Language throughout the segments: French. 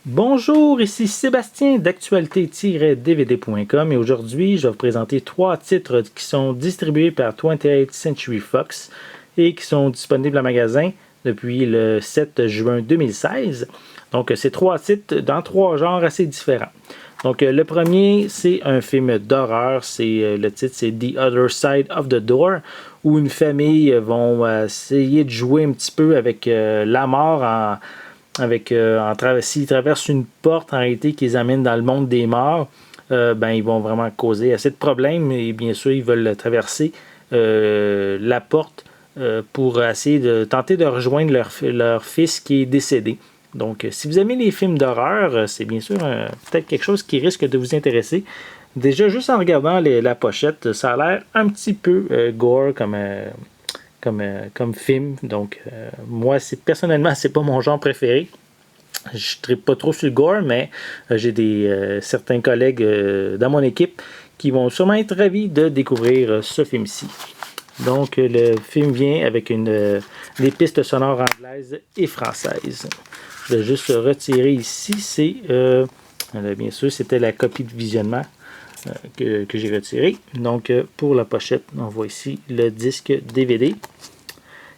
Bonjour, ici Sébastien d'actualité-dvd.com et aujourd'hui je vais vous présenter 3 titres qui sont distribués par 20th Century Fox et qui sont disponibles en magasin depuis le 7 juin 2016. Donc c'est 3 titres dans 3 genres assez différents. Donc le premier c'est un film d'horreur, le titre c'est The Other Side of the Door, où une famille vont essayer de jouer un petit peu avec la mort s'ils traversent une porte en réalité qui les amène dans le monde des morts, ils vont vraiment causer assez de problèmes et bien sûr ils veulent traverser la porte pour essayer de tenter de rejoindre leur fils qui est décédé. Donc si vous aimez les films d'horreur, c'est bien sûr peut-être quelque chose qui risque de vous intéresser. Déjà juste en regardant la pochette, ça a l'air un petit peu gore comme film. Donc, moi, personnellement, c'est pas mon genre préféré. Je ne tripe pas trop sur le gore, mais j'ai certains collègues dans mon équipe qui vont sûrement être ravis de découvrir ce film-ci. Donc, le film vient avec des pistes sonores anglaises et françaises. Je vais juste retirer ici. Bien sûr, c'était la copie de visionnement que j'ai retiré. Donc, pour la pochette, on voit ici le disque DVD.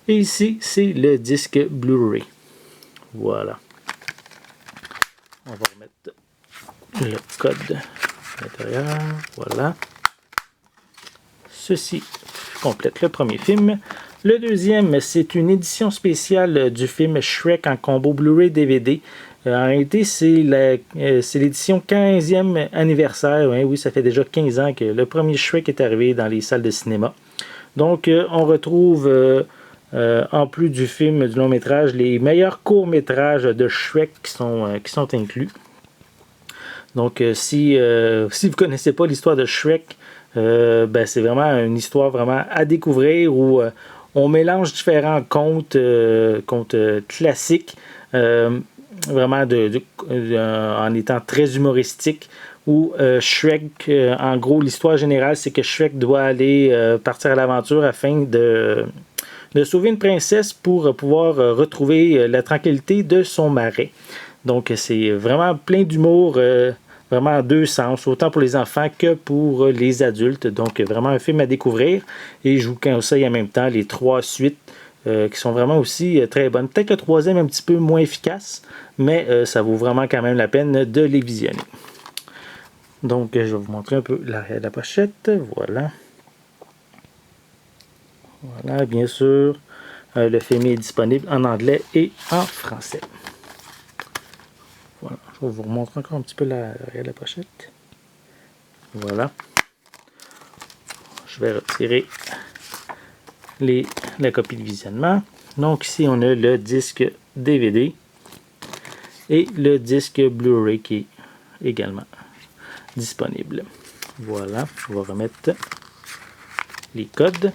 Et ici, c'est le disque Blu-ray. Voilà. On va remettre le code à l'intérieur. Voilà. Ceci complète le premier film. Le deuxième, c'est une édition spéciale du film Shrek en combo Blu-ray DVD. En réalité, c'est l'édition 15e anniversaire. Oui, ça fait déjà 15 ans que le premier Shrek est arrivé dans les salles de cinéma. Donc, on retrouve, en plus du film du long métrage, les meilleurs courts-métrages de Shrek qui sont inclus. Donc, si vous ne connaissez pas l'histoire de Shrek, c'est vraiment une histoire vraiment à découvrir où on mélange différents contes classiques, vraiment en étant très humoristique, où Shrek, en gros, l'histoire générale, c'est que Shrek doit aller partir à l'aventure afin de sauver une princesse pour pouvoir retrouver la tranquillité de son marais. Donc, c'est vraiment plein d'humour, vraiment en deux sens, autant pour les enfants que pour les adultes. Donc, vraiment un film à découvrir. Et je vous conseille en même temps les 3 suites qui sont vraiment aussi très bonnes. Peut-être le 3e un petit peu moins efficace, mais ça vaut vraiment quand même la peine de les visionner. Donc, je vais vous montrer un peu l'arrière de la pochette. Voilà. Voilà, bien sûr, le film est disponible en anglais et en français. Voilà, je vais vous remontrer encore un petit peu l'arrière de la pochette. Voilà. Je vais retirer la copie de visionnement. Donc ici, on a le disque DVD et le disque Blu-ray qui est également disponible. Voilà, je vais remettre les codes.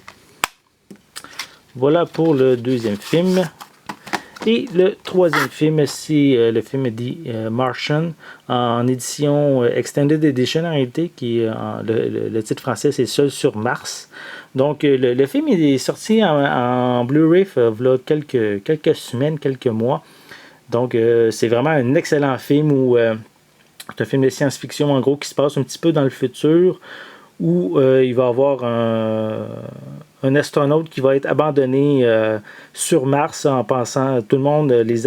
Voilà pour le deuxième film. Et le troisième film, c'est le film The Martian en édition Extended Edition en réalité, le titre français c'est Seul sur Mars. Donc le film est sorti en Blu-ray il y a quelques semaines, quelques mois. Donc c'est vraiment un excellent film où c'est un film de science-fiction en gros qui se passe un petit peu dans le futur où il va y avoir un astronaute qui va être abandonné sur Mars en pensant, tout le monde, les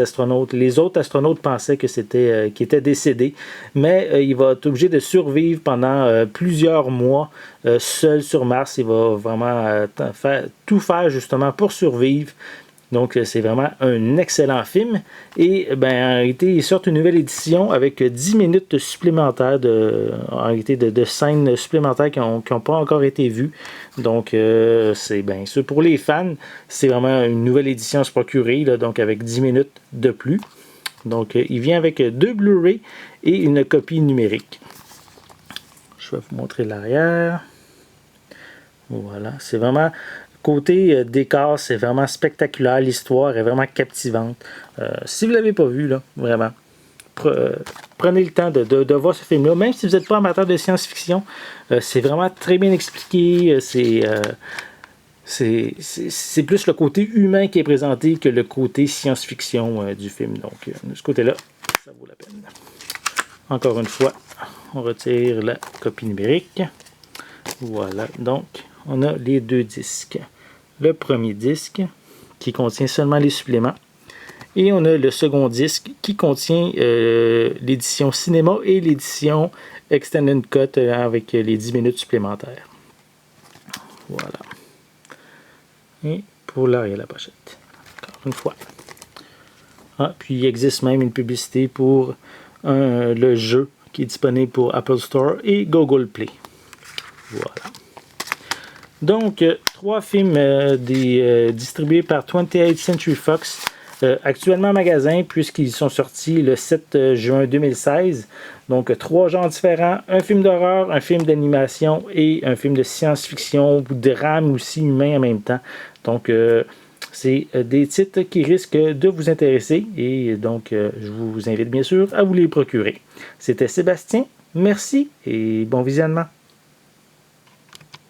autres astronautes pensaient qu'il était décédé, mais il va être obligé de survivre pendant plusieurs mois seul sur Mars. Il va vraiment tout faire justement pour survivre. Donc, c'est vraiment un excellent film. Et en réalité, il sort une nouvelle édition avec 10 minutes supplémentaires de scènes supplémentaires qui n'ont pas encore été vues. Donc, c'est bien sûr pour les fans, c'est vraiment une nouvelle édition à se procurer, là, donc avec 10 minutes de plus. Donc, il vient avec 2 Blu-ray et une copie numérique. Je vais vous montrer l'arrière. Voilà, c'est vraiment... Côté décor, c'est vraiment spectaculaire. L'histoire est vraiment captivante. Si vous ne l'avez pas vu, là, vraiment, prenez le temps de voir ce film-là. Même si vous n'êtes pas amateur de science-fiction, c'est vraiment très bien expliqué. C'est plus le côté humain qui est présenté que le côté science-fiction du film. Donc, de ce côté-là, ça vaut la peine. Encore une fois, on retire la copie numérique. Voilà, donc on a les deux disques. Le premier disque qui contient seulement les suppléments. Et on a le second disque qui contient l'édition cinéma et l'édition Extended Cut avec les 10 minutes supplémentaires. Voilà. Et pour l'arrière de la pochette. Encore une fois. Ah, puis il existe même une publicité pour le jeu qui est disponible pour Apple Store et Google Play. Voilà. Donc, 3 films distribués par 28th Century Fox. Actuellement en magasin, puisqu'ils sont sortis le 7 juin 2016. Donc, 3 genres différents. Un film d'horreur, un film d'animation et un film de science-fiction ou de drame aussi humain en même temps. Donc, c'est des titres qui risquent de vous intéresser. Et donc, je vous invite bien sûr à vous les procurer. C'était Sébastien. Merci et bon visionnement.